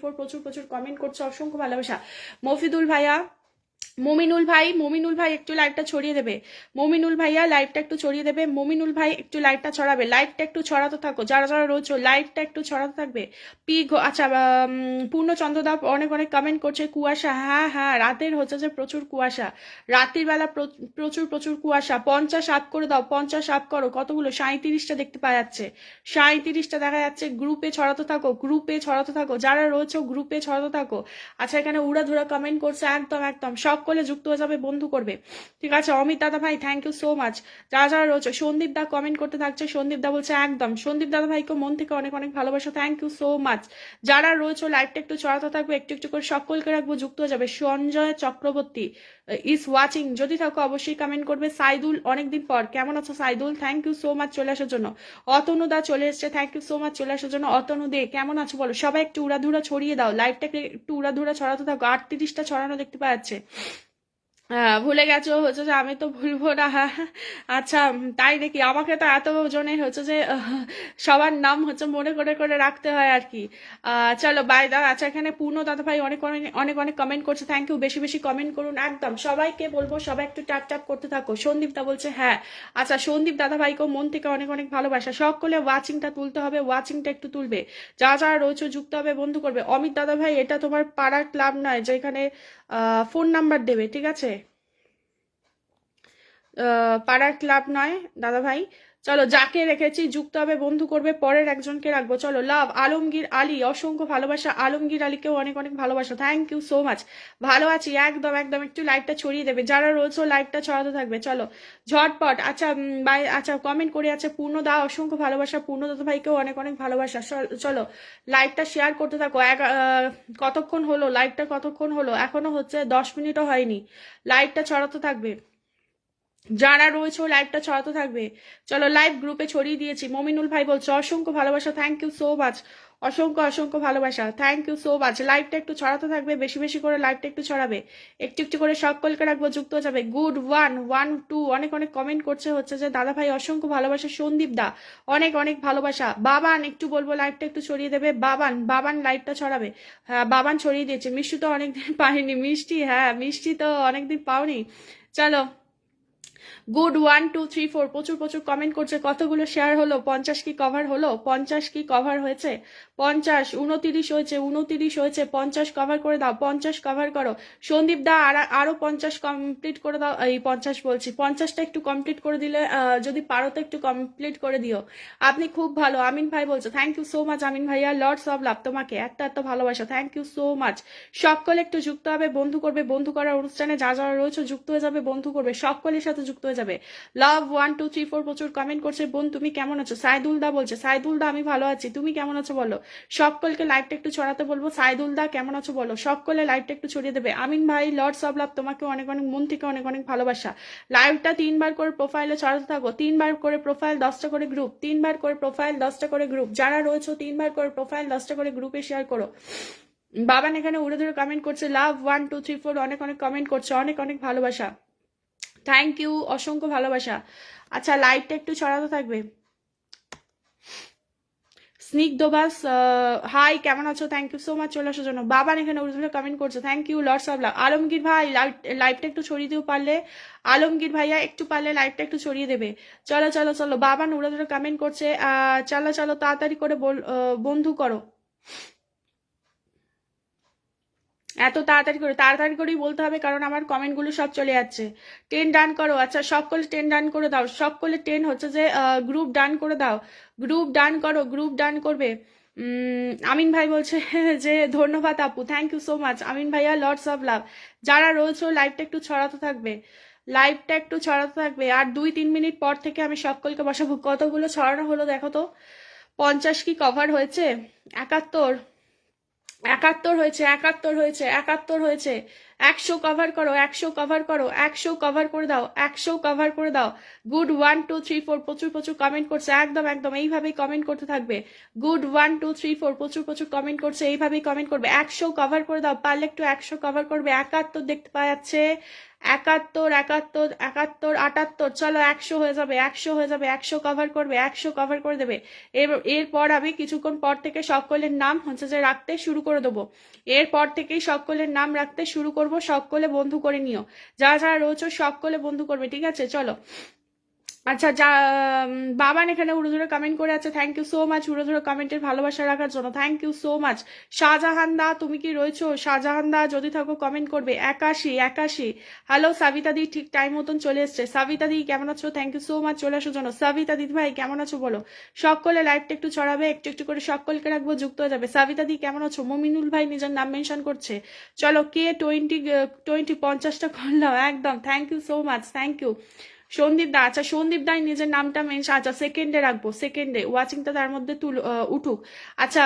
প্রচুর প্রচুর কমেন্ট করছে, অসংখ্য ভালোবাসা। মফিদুল ভাইয়া, মমিনুল ভাই একটু লাইভটা ছড়িয়ে দেবে। মমিনুল ভাইয়া লাইভটা একটু ছড়িয়ে দেবে। মমিনুল ভাই একটু লাইভটা ছড়াবে, লাইভটা একটু ছড়াতে থাকো, যারা যারা রয়েছে লাইভটা একটু ছড়াতে থাকবে। আচ্ছা, পূর্ণচন্দ্রদা অনেক অনেক কমেন্ট করছে, কুয়াশা, হ্যাঁ হ্যাঁ রাতের হচ্ছে যে প্রচুর কুয়াশা, রাতের বেলা প্রচুর প্রচুর কুয়াশা। 50 আপ করে দাও, 50 আপ করো। কতগুলো? 37টা দেখতে পাওয়া যাচ্ছে, 37টা দেখা যাচ্ছে। গ্রুপে ছড়াতে থাকো, গ্রুপে ছড়াতে থাকো, যারা রয়েছে গ্রুপে ছড়াতে থাকো। আচ্ছা, এখানে উড়াধুরা কমেন্ট করছে, একদম একদম সকলে যুক্ত হয়ে যাবে, বন্ধু করবে, ঠিক আছে। অমিত দাদা ভাই থ্যাংক ইউ সো মাচ। যারা যারা রয়েছে, সন্দীপ দা কমেন্ট করতে থাকছে, সন্দীপ দা বলছে একদম। সন্দীপ দাদা ভাইকে মন থেকে অনেক অনেক ভালোবাসা, থ্যাংক ইউ সো মাচ। যারা রয়েছে লাইভটা একটু ছড়াতে থাকবে, একটু একটু করে সকলকে রাখবো, যুক্ত হয়ে যাবে। সঞ্জয় চক্রবর্তী ইজ ওয়াচিং, যদি থাকো অবশ্যই কমেন্ট করবে। সাইদুল অনেকদিন পর, কেমন আছো Saidul? Thank you so much চলে আসার জন্য। অতনু দা চলে এসছে, থ্যাংক ইউ সো মাচ চলে আসার জন্য। অতনু দে কেমন আছো বলো? সবাই একটু উড়াধুরা ছড়িয়ে দাও, লাইভটাকে একটু উড়াধুরা ছড়াতে থাকো। 38টা ছড়ানো দেখতে পাওয়া যাচ্ছে। ভুলে গেছো হচ্ছে যে আমি তো ভুলবো না। আচ্ছা, তাই দেখি, আমাকে তো এত জনের হচ্ছে যে সবার নাম হচ্ছে মনে করে করে রাখতে হয় আর কি। চলো বাই দা। আচ্ছা, এখানে পূর্ণ দাদা ভাই অনেক অনেক অনেক অনেক কমেন্ট করছে, থ্যাংক ইউ। বেশি বেশি কমেন্ট করুন, একদম সবাইকে বলবো সবাই একটু ট্যাপ ট্যাপ করতে থাকো। সন্দীপ দা বলছে হ্যাঁ। আচ্ছা, সন্দীপ দাদা ভাইকেও মন থেকে অনেক অনেক ভালোবাসা। সকলে ওয়াচিংটা তুলতে হবে, ওয়াচিংটা একটু তুলবে, যা যা রয়েছে যুক্ত হবে, বন্ধু করবে। অমিত দাদা ভাই, এটা তোমার পাড়ার ক্লাব নয় যেখানে ফোন নাম্বার দেবে, ঠিক আছে? পাড়ার ক্লাব নয় দাদা ভাই। চলো, যাকে রেখেছি যুক্ত হবে, বন্ধু করবে, পরের একজনকে রাখবো। চলো, লাভ আলমগীর আলী, অসংখ্য ভালোবাসা। আলমগীর আলীকেও অনেক অনেক ভালোবাসা, থ্যাংক ইউ সো মাচ। ভালো আছি, একদম একদম। একটু লাইভটা ছড়িয়ে দেবে, যারা রয়েছে লাইভটা ছড়াতে থাকবে। চলো ঝটপট। আচ্ছা বাই। আচ্ছা, কমেন্ট করে আছে পূর্ণ দা, অসংখ্য ভালোবাসা। পূর্ণ দাদা ভাইকেও অনেক অনেক ভালোবাসা। চলো লাইভটা শেয়ার করতে থাকো। কতক্ষণ হলো লাইভটা? কতক্ষণ হলো? এখনো হচ্ছে 10 মিনিটও হয়নি, লাইভটা ছড়াতে থাকবে, যারা রয়েছে লাইভটা ছড়াতে থাকবে। চলো, লাইভ গ্রুপে ছড়িয়ে দিয়েছি। মমিনুল ভাই বলছে অসংখ্য ভালোবাসা, থ্যাংক ইউ সো মাচ। অসংখ্য অসংখ্য ভালোবাসা, থ্যাংক ইউ সো মাচ। লাইভটা একটু ছড়াতে থাকবে, বেশি বেশি করে লাইভটা একটু ছড়াবে, একটু একটু করে সকলকে রাখবো, যুক্ত হয়ে যাবে। গুড 1 1 2 অনেক অনেক কমেন্ট করছে হচ্ছে যে দাদা ভাই অসংখ্য ভালোবাসা। সন্দীপ দা অনেক অনেক ভালোবাসা। বাবান একটু বলবো লাইভটা একটু ছড়িয়ে দেবে। বাবান বাবান লাইভটা ছড়াবে। হ্যাঁ, বাবান ছড়িয়ে দিয়েছে। মিষ্টি তো অনেকদিন পাইনি, মিষ্টি, হ্যাঁ মিষ্টি তো অনেকদিন পাওনি। চলো, গুড 1 2 3 4 প্রচুর প্রচুর কমেন্ট করছে। কতগুলো শেয়ার হলো? 50 কি কভার হলো? 50 কি কভার হয়েছে? 50 29 হয়েছে, 29 হয়েছে। 50 কভার করে দাও, 50 কভার করো। সন্দীপ দা আরো 50 কমপ্লিট করে দাও। এই 50 বলছি, 50টা একটু কমপ্লিট করে দিলে, যদি পারো তো একটু কমপ্লিট করে দিও। আপনি খুব ভালো। আমিন ভাই বলছে থ্যাংক ইউ সো মাচ। আমিন ভাইয়া লর্ডস অফ লাভ, তোমাকে এত এত ভালোবাসা, থ্যাংক ইউ সো মাচ। সকলে একটু যুক্ত হবে, বন্ধু করবে, বন্ধু করার অনুষ্ঠানে যা যারা রয়েছে যুক্ত হয়ে যাবে, বন্ধু করবে, সকলের সাথে যুক্ত হয়ে যাবে। লাভ 1 2 3 4 প্রচুর কমেন্ট করছে। বোন তুমি কেমন আছো? সাইদুল দা বলছে, সাইদুল দা আমি ভালো আছি, তুমি কেমন আছো বলো? সকলকে লাইভটা একটু ছড়াতে বলবো। সাইদুল দা কেমন আছো বলো? সকলে লাইভটা একটু ছড়িয়ে দেবে। আমিন ভাই লর্ডস অফ লাভ, তোমাকে অনেক অনেক মন থেকে অনেক অনেক ভালোবাসা। লাইভটা 3বার করে প্রোফাইলে ছড়াতে থাকো, 3বার করে প্রোফাইল, 10টা করে গ্রুপ, 3বার করে প্রোফাইল, 10টা করে গ্রুপ, যারা রয়েছে 3বার করে প্রোফাইল, 10টা করে গ্রুপে শেয়ার করো। বাবান এখানে উড়ে ধরে কমেন্ট করছে। লাভ 1 2 3 4 অনেক অনেক কমেন্ট করছে, অনেক অনেক ভালোবাসা, থ্যাংক ইউ, অসংখ্য ভালোবাসা। আচ্ছা, লাইভটা একটু ছড়াতে থাকবে। স্নিগ্ধবাস হাই, কেমন আছো? থ্যাংক ইউ সো মাচ চলে আসার জন্য। বাবান এখানে উর্দুতে কমেন্ট করছে, thank you lords of love. Alamgir ভাই লাইভটা একটু ছড়িয়ে দিও পারলে। আলমগীর ভাইয়া একটু পারলে লাইভটা একটু ছড়িয়ে দেবে। চলো চলো চলো, বাবান উর্দুতে কমেন্ট করছে, চলো চলো তাড়াতাড়ি করে বন্ধু করো। এত তাড়াতাড়ি করেই বলতে হবে, কারণ আমার কমেন্টগুলো সব চলে যাচ্ছে। 10 ডান করো। আচ্ছা, সকলে 10 ডান করে দাও, সকলে 10 হচ্ছে যে গ্রুপ ডান করে দাও, গ্রুপ ডান করো, গ্রুপ ডান করবে। আমিন ভাই বলছে যে ধন্যবাদ আপু, থ্যাংক ইউ সো মাচ। আমিন ভাইয়া লর্ডস অফ লাভ। যারা রয়েছে লাইভটা একটু ছড়াতে থাকবে, লাইভটা একটু ছড়াতে থাকবে। আর 2-3 মিনিট পর থেকে আমি সকলকে বসাবো। কতগুলো ছড়ানো হলো দেখো তো? 50 কি কভার হয়েছে? 71, 71 হয়েছে, 71 হয়েছে, 71 হয়েছে। 100 কভার করো, 100 কভার করো, 100 কভার করে দাও, 100 কভার করে দাও। গুড 1 2 3 4 প্রচুর প্রচুর কমেন্ট করছে, একদম একদম এইভাবেই কমেন্ট করতে থাকবে। গুড 1 2 3 4 প্রচুর প্রচুর কমেন্ট করছে, এইভাবেই কমেন্ট করবে। 100 কভার করে দাও, পারলে একটু 100 কভার করবে। 71 দেখতে পাওয়া যাচ্ছে, 71 71 71 78, চলো 100 হয়ে যাবে, 100 হয়ে যাবে, 100 কভার করবে, 100 কভার করে দেবে। এরপর আমি কিছুক্ষণ পর থেকে সকলের নাম হচ্ছে যে রাখতে শুরু করে দেবো। এরপর থেকেই সকলের নাম রাখতে শুরু করব, সকলে বন্ধু করে নিও, যারা যারা রয়েছে সকলে বন্ধু করবে, ঠিক আছে? চলো। আচ্ছা, যা বাবান এখানে উড়োধুরো কমেন্ট করে আছে, থ্যাংক ইউ সো মাচ উড়োধুরো কমেন্টের ভালোবাসা রাখার জন্য, thank you so much. Shahjahan da তুমি কি রয়েছো? শাহজাহান দা যদি থাকো কমেন্ট করবে। 81 81, হ্যালো সাবিতা দি, ঠিক টাইম মতন চলে এসছে। সাবিতা দি কেমন আছো? থ্যাংক ইউ সো মাচ চলে আসার জন্য। সাবিতা দিদি ভাই কেমন আছো বলো? সকলে লাইভটা একটু ছড়াবে, একটু একটু করে সকলকে রাখবো, যুক্ত হয়ে যাবে। সাবিতা দি কেমন আছো? মমিনুল ভাই নিজের নাম মেনশন করছে। চলো, কে 50টা করলাম একদম, thank you so much, thank you. Sandeep da, আচ্ছা সন্দীপ দাই নিজের নামটা মেনশন, আচ্ছা সেকেন্ডে রাখবো, সেকেন্ডে ওয়াচিংটা তার মধ্যে উঠুক। আচ্ছা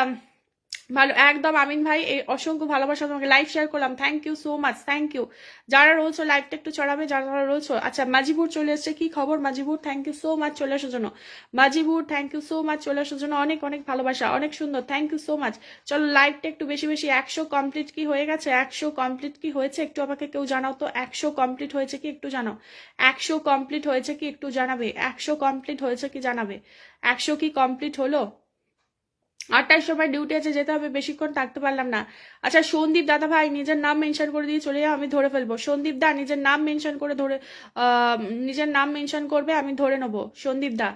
ভালো, একদম আমিন ভাই এই অসংখ্য ভালোবাসা তোমাকে, লাইভ শেয়ার করলাম, thank you so much, thank you. যারা রয়েছে লাইভটা একটু ছড়াবে, যারা যারা রয়েছে। আচ্ছা মাজিবুর চলে এসছে, কি খবর মাজিবুর? থ্যাংক ইউ সো মাচ চলে আসার জন্য। মাজিবুর থ্যাংক ইউ সো মাচ চলে আসার জন্য, অনেক অনেক ভালোবাসা, অনেক সুন্দর, থ্যাংক ইউ সো মাচ। চলো লাইভটা একটু বেশি বেশি, 100 কমপ্লিট কি হয়ে গেছে? 100 কমপ্লিট কি হয়েছে একটু আমাকে কেউ জানাও তো, 100 কমপ্লিট হয়েছে কি একটু জানাও, 100 কমপ্লিট হয়েছে কি একটু জানাবে, 100 কমপ্লিট হয়েছে কি জানাবে, 100 কি কমপ্লিট হলো? 8টার সময় ডিউটি আছে, যেতে হবে, বেশিক্ষণ থাকতে পারলাম না। আচ্ছা সন্দীপ দাদা ভাই নিজের নাম মেনশন করে দিয়ে চলে যাও, আমি ধরে ফেলবো। সন্দীপ দা নিজের নাম মেনশন করে ধরে, নিজের নাম মেনশন করবে, আমি ধরে নেবো। সন্দীপ দা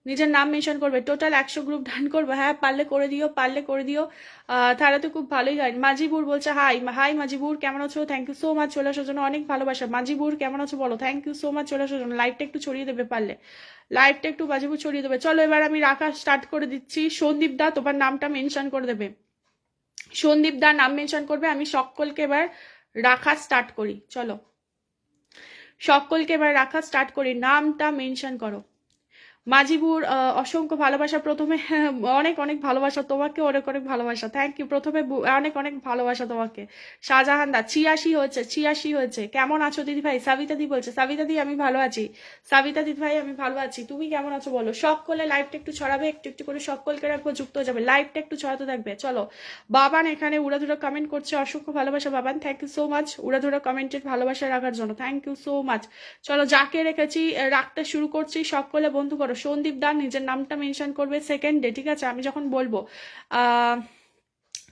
নিজের নাম মেনশন করবে, টোটাল 100 গ্রুপ ডান করবো। হ্যাঁ পারলে করে দিও, পারলে করে দিও, তাহলে তো খুব ভালোই হয়। মাজিবুর বলছে হাই, হাই মাজিবুর কেমন আছো? থ্যাংক ইউ সো মাচ চলে আসার জন্য, অনেক ভালোবাসা। মাজিবুর কেমন আছো বলো? থ্যাংক ইউ সো মাচ চলে আসার জন্য। লাইভটা একটু ছড়িয়ে দেবে পারলে, লাইভটা একটু মাজিবুর ছড়িয়ে দেবে। চলো এবার আমি রাখা স্টার্ট করে দিচ্ছি। সন্দীপ দা তোমার নামটা মেনশন করে দেবে, সন্দীপ দা নাম মেনশন করবে, আমি সকলকে এবার রাখা স্টার্ট করি। চলো সকলকে এবার রাখা স্টার্ট করি, নামটা মেনশন করো। মাজিবুর অসংখ্য ভালোবাসা প্রথমে, অনেক অনেক ভালোবাসা তোমাকে, অনেক অনেক ভালোবাসা, থ্যাংক ইউ প্রথমে, অনেক অনেক ভালোবাসা তোমাকে। শাহজাহান দা 86 হয়েছে, 86 হয়েছে, কেমন আছো দিদি ভাই? সাবিতা দি বলছে, সাবিতা দি আমি ভালো আছি, সাবিতা দিদি ভাই আমি ভালো আছি, তুমি কেমন আছো বলো? সকলে লাইভটা একটু ছড়াবে, একটু একটু করে সকলকে রাখবো, যুক্ত হয়ে যাবে, লাইভটা একটু ছড়াতে থাকবে। চলো বাবান এখানে উড়াধুরা কমেন্ট করছে, অসংখ্য ভালোবাসা Baban, thank you so much উড়াধুরা কমেন্টের ভালোবাসা রাখার জন্য, থ্যাংক ইউ সো মাচ। চলো যাকে রেখেছি রাখতে শুরু করছি, সকলে বন্ধু করো। সন্দীপ দা নিজের নামটা মেনশন করবে সেকেন্ডে, ঠিক আছে? আমি যখন বলবো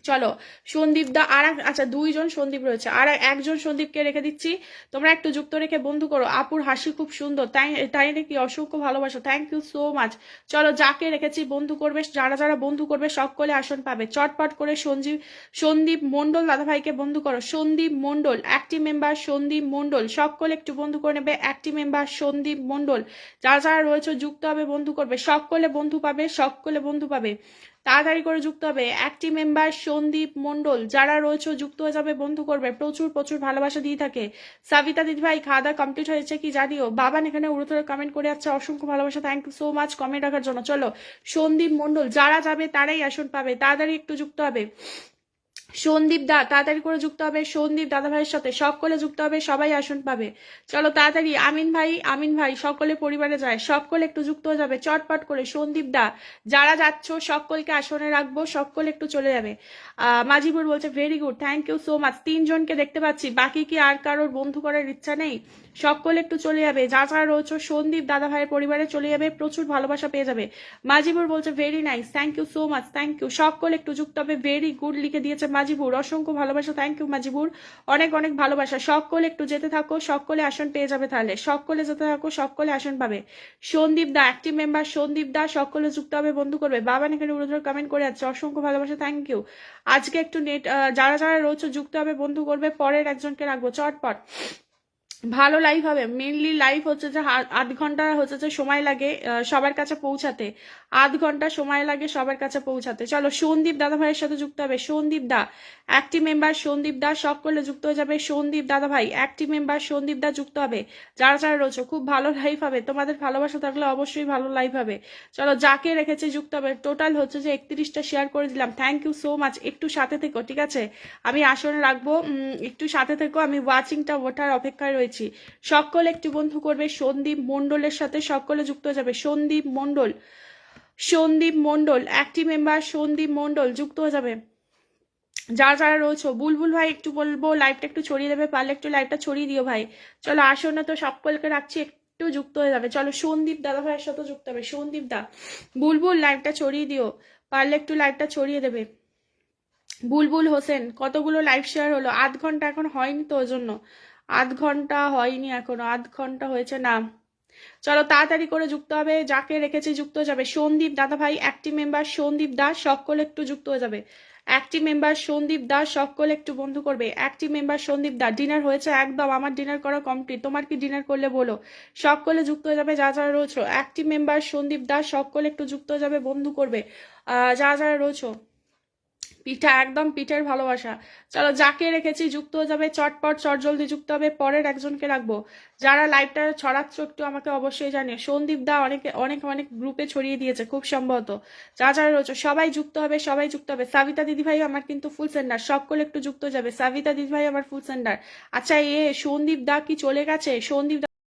চলো সন্দীপ দা আর আচ্ছা 2জন সন্দীপ রয়েছে, আর একজন সন্দীপকে রেখে দিচ্ছি, তোমরা একটু যুক্ত রেখে বন্ধু করো। আপুর হাসি খুব সুন্দর, তাই তাই নাকি? অসংখ্য ভালোবাসা, থ্যাংক ইউ সো মাচ। চলো যাকে রেখেছি বন্ধু করবে, যারা যারা বন্ধু করবে সকলে আসন পাবে, চটপট করে সন্দীপ মন্ডল দাদা ভাইকে বন্ধু করো। সন্দীপ মন্ডল অ্যাক্টিভ মেম্বার, সন্দীপ মন্ডল সকলে একটু বন্ধু করে নেবে, অ্যাক্টিভ মেম্বার সন্দীপ মন্ডল, যারা যারা রয়েছে যুক্ত হবে, বন্ধু করবে, সকলে বন্ধু পাবে, সকলে বন্ধু পাবে, তাড়াতাড়ি করে যুক্ত হবে। অ্যাক্টিভ মেম্বার সন্দীপ মন্ডল যারা রয়েছে যুক্ত হয়ে যাবে, বন্ধু করবে, প্রচুর প্রচুর ভালোবাসা দিয়ে থাকে। সাবিতা দিদি ভাই খাওয়া দাওয়া কমপ্লিট হয়েছে কি জানিও। বাবান এখানে উড়োধরে কমেন্ট করে যাচ্ছে, অসংখ্য ভালোবাসা, thank you so much comment রাখার জন্য। চলো সন্দীপ মন্ডল যারা যাবে তারাই আসন পাবে, তাড়াতাড়ি একটু যুক্ত হবে। সন্দীপ দা তাড়াতাড়ি করে যুক্ত হবে, সন্দীপ দাদা ভাইয়ের সাথে সকলে যুক্ত হবে, সবাই আসন পাবে। চলো তাড়াতাড়ি, আমিন ভাই, আমিন ভাই সকলে পরিবারে যায়, সকলে একটু যুক্ত হয়ে যাবে চটপট করে। সন্দীপ দা যারা যাচ্ছ সকলকে আসনে রাখবো, সকলে একটু চলে যাবে। মাজিবুর বলছে very good, thank you so much. 3জনকে দেখতে পাচ্ছি, বাকি কি আর কারোর বন্ধু করার ইচ্ছা নেই? সকলে একটু চলে যাবে, যা যারা রয়েছে সন্দীপ দাদা ভাইয়ের পরিবারে চলে যাবে, প্রচুর ভালোবাসা পেয়ে যাবে। মাজিবুর বলছে very nice, thank you so much, thank you. সকলে একটু যুক্ত হবে, ভেরি গুড লিখে দিয়েছে মাজিবুর, অসংখ্য ভালোবাসা, থ্যাংক ইউ মাজিবুর, অনেক অনেক ভালোবাসা। সকলে একটু যেতে থাকো, সকলে আসন পেয়ে যাবে, তাহলে সকলে যেতে থাকো, সকলে আসন পাবে। সন্দীপ দা অ্যাক্টিভ মেম্বার, সন্দীপ দা সকলে যুক্ত হবে, বন্ধু করবে। বাবা এখানে উড়োধর কমেন্ট করে যাচ্ছে, অসংখ্য ভালোবাসা, থ্যাংক ইউ। আজকে একটু নেট, যারা যারা রয়েছে যুক্ত হবে, বন্ধু করবে, পরের একজনকে রাখবো চটপট। ভালো লাইভ হবে, মেনলি লাইভ হচ্ছে যে 8 ঘন্টা হচ্ছে যে সময় লাগে সবার কাছে পৌঁছাতে, 8 ঘন্টা সময় লাগে সবার কাছে পৌঁছাতে। চলো সন্দীপ দাদা ভাইয়ের সাথে যুক্ত হবে, সন্দীপ দা অ্যাক্টিভ মেম্বার, সন্দীপ দা সকলে যুক্ত হয়ে যাবে। সন্দীপ দাদা ভাই অ্যাক্টিভ মেম্বার, সন্দীপ দা যুক্ত হবে, যারা যারা রয়েছে। খুব ভালো লাইভ হবে, তোমাদের ভালোবাসা থাকলে অবশ্যই ভালো লাইভ হবে। চলো যাকে রেখেছে যুক্ত হবে, টোটাল হচ্ছে যে 31টা শেয়ার করে দিলাম, থ্যাংক ইউ সো মাচ। একটু সাথে থেকো, ঠিক আছে? আমি আসনে রাখবো, একটু সাথে থেকো, আমি ওয়াচিংটা ওঠার অপেক্ষায় রয়েছি। সকলে একটু বন্ধু করবে, সন্দীপ মন্ডলের সাথে সকলে যুক্ত হয়ে যাবে। সন্দীপ মন্ডল, সন্দীপ মন্ডল অ্যাক্টিভ মেম্বার, সন্দীপ মন্ডল যুক্ত হয়ে যাবে। যারা রয়েছো, বুলবুল ভাই একটু বলবো লাইভটা একটু ছড়িয়ে দেবে, পারলে একটু লাইভটা ছড়িয়ে দিও ভাই। চলো আসো না তো, সকলকে রাখছি, একটু যুক্ত হয়ে যাবে। চলো সন্দীপ দাদা ভাইয়ের সাথে যুক্ত হবে, সন্দীপ দা, বুলবুল লাইভটা ছড়িয়ে দিও, পারলে একটু লাইভটা ছড়িয়ে দেবে। বুলবুল হোসেন, কতগুলো লাইভ শেয়ার হলো? 8 ঘন্টা এখন হয়নি তো, ওই জন্য 8 ঘন্টা হয়নি এখনো, 8 ঘন্টা হয়েছে না। চলো তাড়াতাড়ি করে যুক্ত হবে, যাকে রেখেছি যুক্ত হয়ে যাবে। সন্দীপ দাদা ভাই অ্যাক্টিভ মেম্বার, সন্দীপ দাস সকলে একটু যুক্ত হয়ে যাবে। অ্যাক্টিভ মেম্বার সন্দীপ দাস সকলে একটু বন্ধু করবে। অ্যাক্টিভ মেম্বার সন্দীপ দা, ডিনার হয়েছে? একদম, আমার ডিনার করা কমপ্লিট, তোমার কি ডিনার করলে বলো। সকলে যুক্ত হয়ে যাবে যারা রয়েছো। অ্যাক্টিভ মেম্বার সন্দীপ দাস সকলে একটু যুক্ত হয়ে যাবে, বন্ধু করবে যারা রয়েছো। পিঠা, একদম পিঠের ভালোবাসা। চলো যাকে রেখেছি যুক্ত হয়ে যাবে, চটপট চট জলদি যুক্ত হবে, পরের একজনকে রাখবো। যারা লাইভটা ছড়াচ্ছ একটু আমাকে অবশ্যই জানিও। সন্দীপ দা অনেকে অনেক অনেক গ্রুপে ছড়িয়ে দিয়েছে খুব সম্ভবত। যারা রয়েছে সবাই যুক্ত হবে, সবাই যুক্ত হবে। সাবিতা দিদি ভাই আমার কিন্তু ফুল সেন্ডার, সকলে একটু যুক্ত যাবে। সাবিতা দিদি ভাই আমার ফুল সেন্ডার। আচ্ছা, সন্দীপ দা কি চলে গেছে? সন্দীপ